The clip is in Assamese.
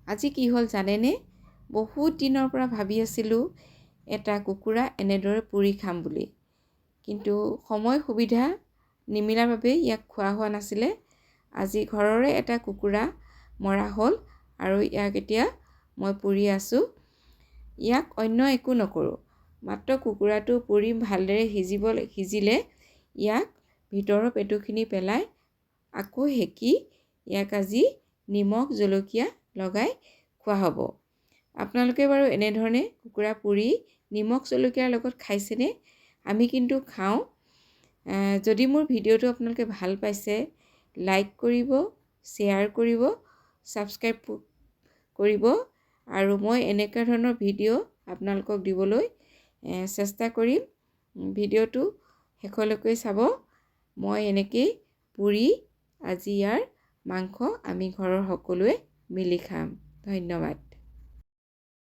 আজি কি হ'ল জানেনে? বহুত দিনৰ পৰা ভাবি আছিলোঁ এটা কুকুৰা এনেদৰে পুৰি খাম বুলি, কিন্তু সময় সুবিধা নিমিলাৰ বাবে ইয়াক খোৱা হোৱা নাছিলে। আজি ঘৰৰে এটা কুকুৰা মৰা হ'ল আৰু ইয়াক এতিয়া মই পুৰি আছোঁ। ইয়াক অন্য একো নকৰোঁ, মাত্ৰ কুকুৰাটো পুৰি ভালদৰে সিজিলে ইয়াক ভিতৰৰ পেটুখিনি পেলাই আকৌ সেকি ইয়াক আজি নিমখ জলকীয়া লগাই খোৱা হ'ব। আপোনালোকে বাৰু এনেধৰণে কুকুৰা পুৰি নিমখ জলকীয়াৰ লগত খাইছেনে? আমি কিন্তু খাওঁ। যদি মোৰ ভিডিঅ'টো আপোনালোকে ভাল পাইছে, লাইক কৰিব, শ্বেয়াৰ কৰিব, ছাবস্ক্ৰাইব কৰিব আৰু মই এনেকুৱা ধৰণৰ ভিডিঅ' আপোনালোকক দিবলৈ চেষ্টা কৰিম। ভিডিঅ'টো শেষলৈকে চাব। মই এনেকেই পুৰি আজি ইয়াৰ মাংস আমি ঘৰৰ সকলোৱে মিলি খাম। ধন্যবাদ।